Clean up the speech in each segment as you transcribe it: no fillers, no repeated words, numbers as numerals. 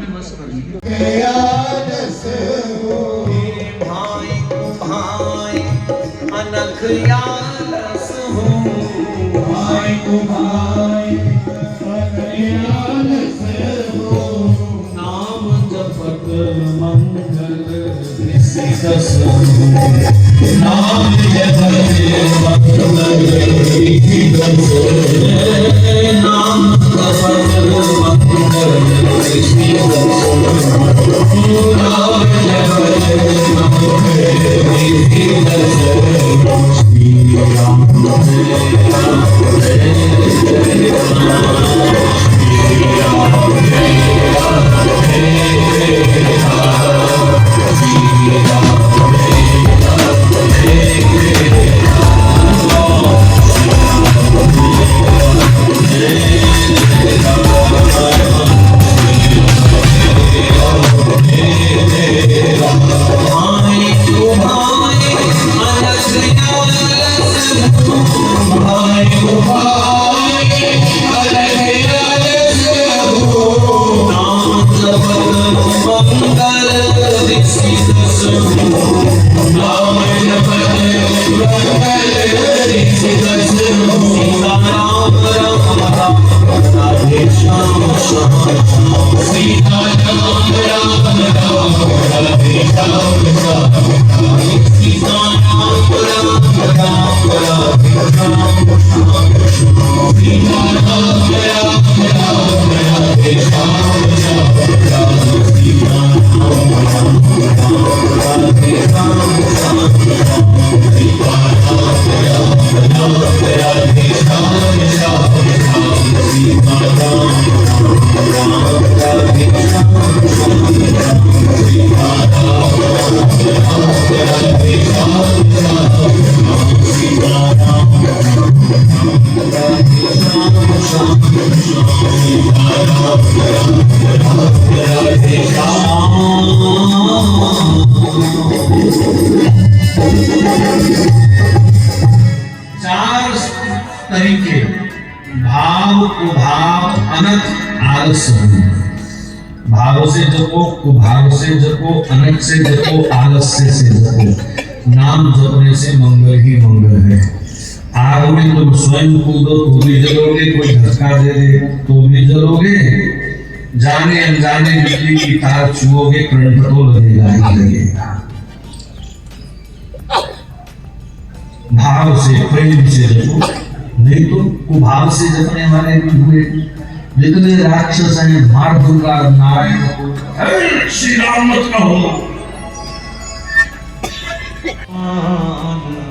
बस रही भाई भाई अनख यालस हो, भाई को भाई यालस हो, नाम जपत मंगल निशिदस नाम जपत मंगल निशिदस नाम जपत मंगल निशिदस नाम जपत मंगल निशिदस श्री राम तरीके भाव कुभाव अनक आलस। भाव से जपो, कुभाव से जपो, अनक से जपो, आलस्य से जपो। नाम जपने से मंगल ही मंगल है। आग में तुम स्वयं कूदो तो भी जलोगे, कोई धक्का दे दे तो भी जलोगे, जाने अनजाने बिजली की तार छुओगे, करंट तो लगेगा ही लगेगा। भाव से प्रेम से जपो, नहीं तो कुभाव से जपने वाले भी हुए। जितने राक्षस हैं मार दूंगा नारायण को, श्री राम मत कहो।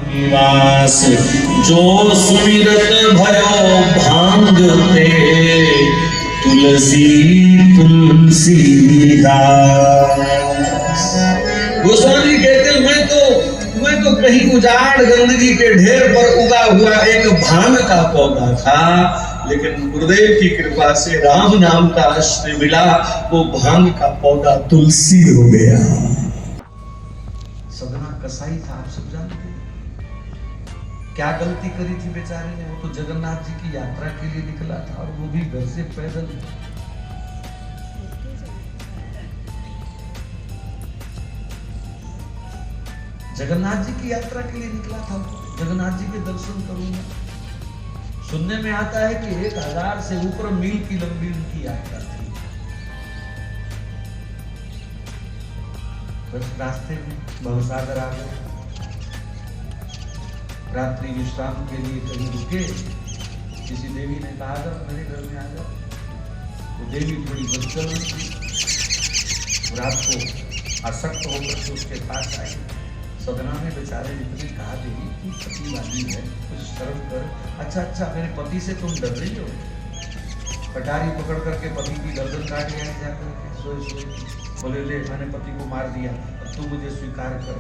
निवास जो सुमिरत भयो भांगते, तुलसी तुलसीदास। गोस्वामी कहते मैं तो कहीं उजाड़ गंदगी के ढेर पर उगा हुआ एक भांग का पौधा था, लेकिन गुरुदेव की कृपा से राम नाम का आश्रय मिला, वो भांग का पौधा तुलसी हो गया। सदना कसाई था, आप सब जानते हैं। क्या गलती करी थी बेचारे ने? वो तो जगन्नाथ जी की यात्रा के लिए निकला था, और वो भी घर से पैदल। जगन्नाथ जी की यात्रा के लिए निकला था, जगन्नाथ जी के दर्शन करूंगा। सुनने में आता है कि 1000 से ऊपर मील की लंबी उनकी यात्रा थी। बस रास्ते में भवसागर आ गए, रात्रि विश्राम के लिए कहीं रुके। किसी देवी ने कहा था मेरे घर में आ जाओ, तो देवी थोड़ी बदचलन थी, रात को आसक्त होकर के उसके पास आई। सदना ने बेचारे इतने कहा, देवी तू पति वाली है, कुछ शर्म कर। अच्छा मेरे पति से तुम डर रही हो? कटारी पकड़ करके पति की गर्दन काट लिया जाकर के सोए। बोले ले मैंने पति को मार दिया, अब तू मुझे स्वीकार कर।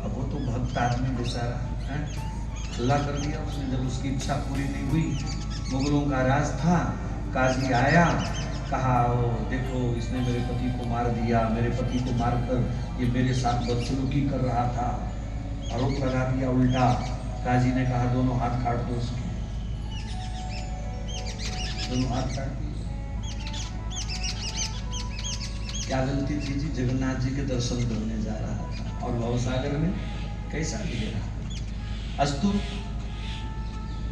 अब वो तो भक्त आदमी बेचारा है, हल्ला कर दिया उसने। जब उसकी इच्छा पूरी नहीं हुई, मुगलों का राज था, काजी आया, कहा देखो इसने मेरे पति को मार दिया, मेरे पति को मारकर ये मेरे साथ बदसलूकी कर रहा था, आरोप लगा दिया उल्टा। काजी ने कहा दोनों हाथ काट दो उसके, दोनों हाथ काट दिए। क्या गलती थी जी? जगन्नाथ जी के दर्शन करने जा रहा था और भवसागर में कैसा गिर रहा। अस्तु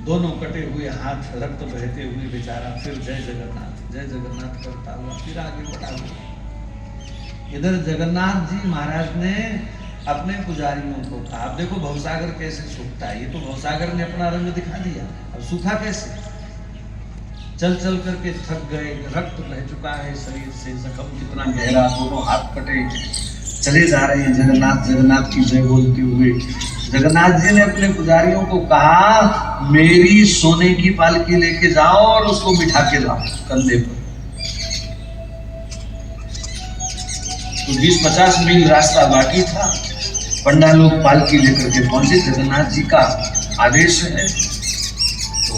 दोनों कटे हुए हाथ, रक्त बहते हुए बेचारा फिर जय जगन्नाथ करता हुआ फिर आगे बढ़ा हुआ। इधर जगन्नाथ जी महाराज ने अपने पुजारियों को कहा, अब देखो भवसागर कैसे सूखता है। ये तो भवसागर ने अपना रंग दिखा दिया, अब सूखा कैसे? चल चल करके थक गए, रक्त बह चुका है शरीर से, जख्म कितना गहरा, दोनों हाथ कटे, चले जा रहे हैं जगन्नाथ की जय बोलते हुए। जगन्नाथ जी ने अपने पुजारियों को कहा, मेरी सोने की पालकी लेके जाओ और उसको बिठा के लाओ कंधे पर। तो 20-50 मील रास्ता बाकी था। पंडा लोग पालकी लेकर के पहुंचे, जगन्नाथ जी का आदेश है। तो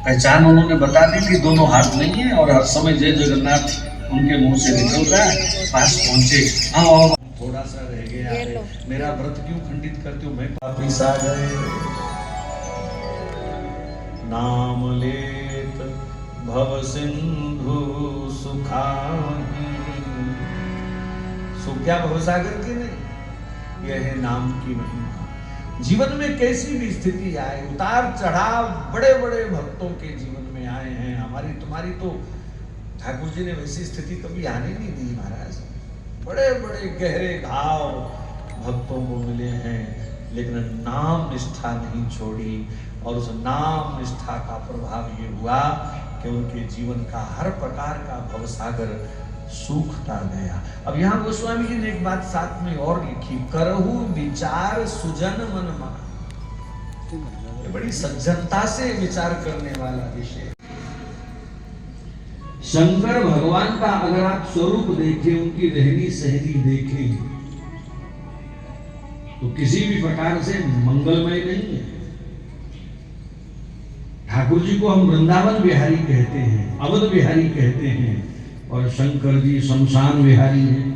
पहचान उन्होंने बता दी थी, दोनों हाथ नहीं है और हर समय जय जगन्नाथ उनके मुंह से निकल रहा है। पास पहुंचे, हाँ थोड़ा सा रह गया है, मेरा व्रत क्यों खंडित करते हो? मैं वापिस आ गए। नाम लेत भव सिंधु सुखाहि, सो क्या भवसागर की नहीं, यह है नाम की महिमा। जीवन में कैसी भी स्थिति आए, उतार चढ़ाव बड़े बड़े भक्तों के जीवन में आए हैं। हमारी तुम्हारी तो ठाकुर जी ने वैसी स्थिति कभी आने नहीं दी महाराज। बड़े बड़े गहरे घाव भक्तों को मिले हैं, लेकिन नाम निष्ठा नहीं छोड़ी। और उस नाम निष्ठा का प्रभाव ये हुआ कि उनके जीवन का हर प्रकार का भवसागर सूखता गया। अब यहाँ गोस्वामी जी ने एक बात साथ में और लिखी, करहु विचार सुजन मन मान। ये बड़ी सज्जनता से विचार करने वाला विषय। शंकर भगवान का अगर आप स्वरूप देखें, उनकी रहनी सहनी देखें, तो किसी भी प्रकार से मंगलमय नहीं है। ठाकुर जी को हम वृंदावन बिहारी कहते हैं, अवध बिहारी कहते हैं, और शंकर जी शमशान विहारी हैं,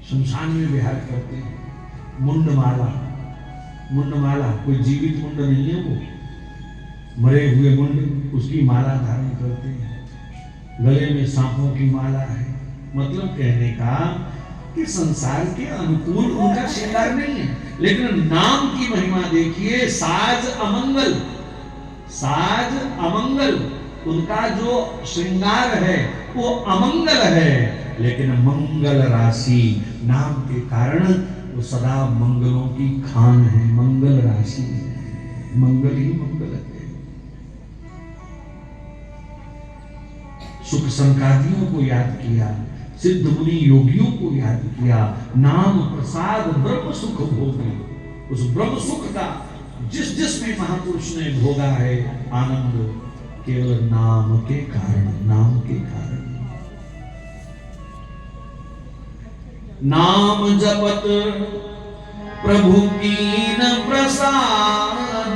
शमशान में विहार करते हैं। मुंडमाला कोई जीवित मुंड नहीं है, वो मरे हुए मुंड, उसकी माला धारण करते हैं। गले में सांपों की माला है। मतलब कहने का कि संसार के अनुकूल उनका श्रृंगार नहीं है, लेकिन नाम की महिमा देखिए। साज अमंगल उनका जो श्रृंगार है वो अमंगल है, लेकिन मंगल राशि नाम के कारण वो सदा मंगलों की खान है। मंगल राशि है, मंगल ही मंगल है। सुख संकादियों को याद किया, सिद्ध मुनि योगियों को याद किया। नाम प्रसाद ब्रह्म सुख भोगे, उस ब्रह्म सुख का जिसमें महापुरुष ने भोगा है आनंद, केवल नाम के कारण। नाम जपत प्रभु कीन प्रसाद,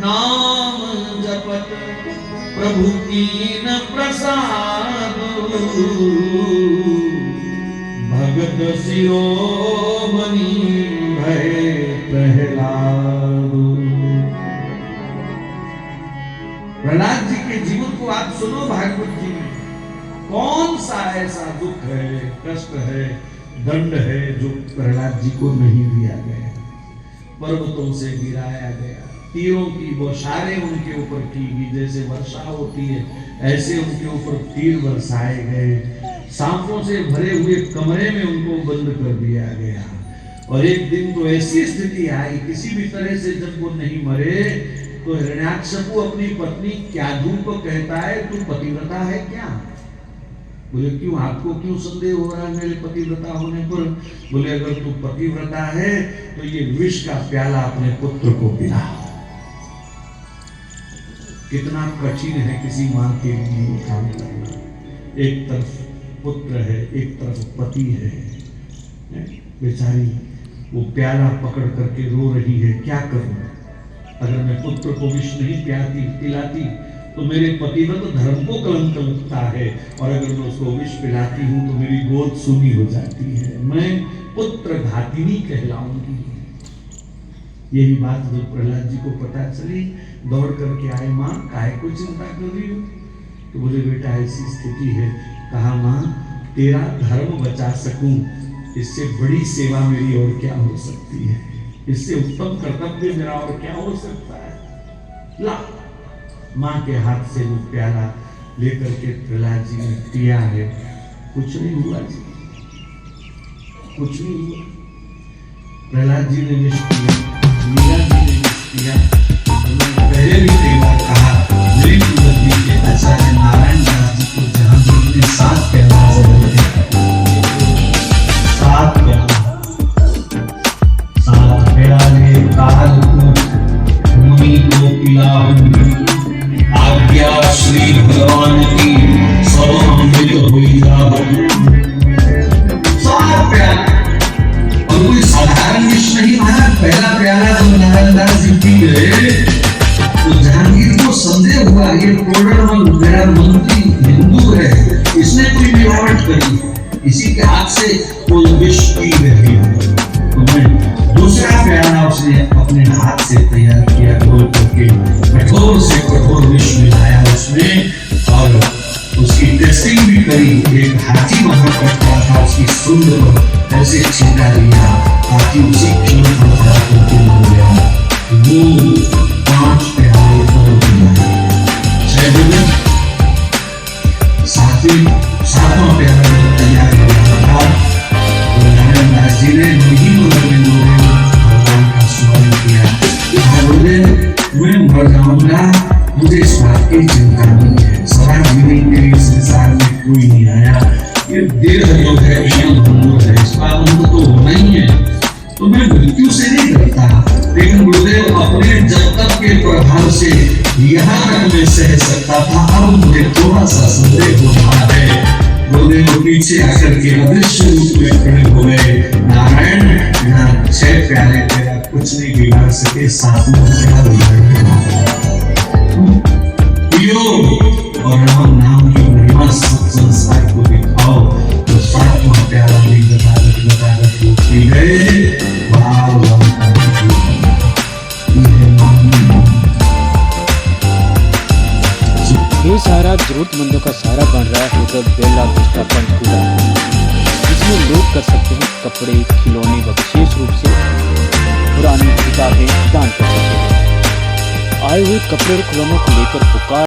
नाम जपत प्रभु कीन प्रसाद, भगत शिरोमणि भय प्रहलाद। प्रहलाद जी के जीवन को आप सुनो भागवत जी में। कौन सा ऐसा दुख है, कष्ट है, दंड है जो प्रहलाद जी को नहीं दिया गया? पर्वतों से गिराया गया, तीरों की बौछारें उनके ऊपर की गई, जैसे वर्षा होती है ऐसे उनके ऊपर तीर बरसाए गए। सांपों से भरे हुए कमरे में उनको बंद कर दिया गया। और एक दिन तो ऐसी स्थिति आई, किसी भी तरह से जब वो नहीं मरे तो हिरण्याकशपु अपनी पत्नी क्याधु को कहता है, तू पतिव्रता है क्या? बोले क्यों, आपको क्यों संदेह हो रहा है मेरे पतिव्रता होने पर? बोले अगर तू पतिव्रता है तो ये विष का प्याला अपने पुत्र को पिला। कितना कठिन है किसी मां के लिए काम करना। एक तरफ पुत्र है, एक तरफ पति है, बेचारी वो प्याला पकड़ करके रो रही है, क्या करूं? अगर मैं पुत्र को विष नहीं पिलाती तो मेरे पतिव्रत धर्म को कलंक लगता है, और अगर मैं उसको विष पिलाती हूँ तो मेरी गोद सूनी हो जाती है, मैं पुत्र घातिनी कहलाऊंगी। यही बात जब प्रहलाद जी को पता चली दौड़ करके आए, माँ काहे को चिंता कर रही हो? तो बोले बेटा ऐसी स्थिति है। कहा माँ तेरा धर्म बचा सकूं इससे बड़ी सेवा मेरी और क्या हो सकती है, इससे उत्तम कर्तव्य मेरा और क्या हो सकता है। ला माँ के हाथ से वो प्याला लेकर के प्रहलाद जी ने पिया है। कुछ नहीं हुआ जी, कुछ नहीं हुआ। प्रहलाद जी ने विष पिया, मीरा जी ने विष पिया। उन्होंने पहले भी कई बार कहा मेरी कुलपति के आचार्य नारायण दास जी को जहां भी ने 7 प्याला जरूर दिया, 7 प्याला, 7 प्याले काल मुनि को पिलाऊंगी, आज्ञा श्री भगवान की सब अमृत हुई जाऊं। 7 प्याला, और कोई साधारण विष नहीं महाराज। पहला प्याला तो नारायण दास जी पी गए तो जहांगीर को संदेह हुआ ये टोडरमल मेरा मंत्री हिंदू है, इसने कोई मिलावट करी, इसी के हाथ से कोई विष पी रही है। तो मैं दूसरा प्याला उसने अपने हाथ से तैयार किया, घोल करके कठोर से कठोर विष मिलाया उसमें और उसकी टेस्टिंग भी करी। एक हाथी वहां पर खड़ा था, उसकी सूंड पर ऐसे छींटा लिया, हाथी उसी क्षण पर खड़ा करके हो गया। वो 5 प्याले और पिलाए। 6 दिन 7वां प्याला जब तैयार हो रहा था तो नारायण दास जी ने भगवान का स्मरण किया। बोले मैं मर जाऊंगा, मुझे इस बात की चिंता नहीं है, सदा जीने के लिए संसार में कोई नहीं आया, ये देह योग है, क्षण भंग है, इसका अंत तो होना ही है, तो मैं मृत्यु से नहीं डरता। लेकिन गुरुदेव अपने जब तक के प्रभाव से यहाँ तक मैं सह सकता था, अब मुझे थोड़ा सा संदेह हो रहा है। गुरुदेव पीछे आकर के अदृश्य रूप में खड़े हो गए। नारायण यहाँ 6 प्याले तेरा कुछ नहीं बिगाड़ सके, 7वां प्याला बिगाड़ पियो और राम नाम की महिमा सब संसार को दिखाओ। तो 7वां प्याला भी गदागद वो पी गए। ये सारा जरूरतमंदों का सहारा बन रहा है उधर बेला विस्टा पंचकूला, जिसमें लोग कर सकते हैं कपड़े, खिलौने व विशेष रूप से पुरानी किताबें दान कर सकते हैं। आए हुए कपड़े और खिलौनों को लेकर पुकार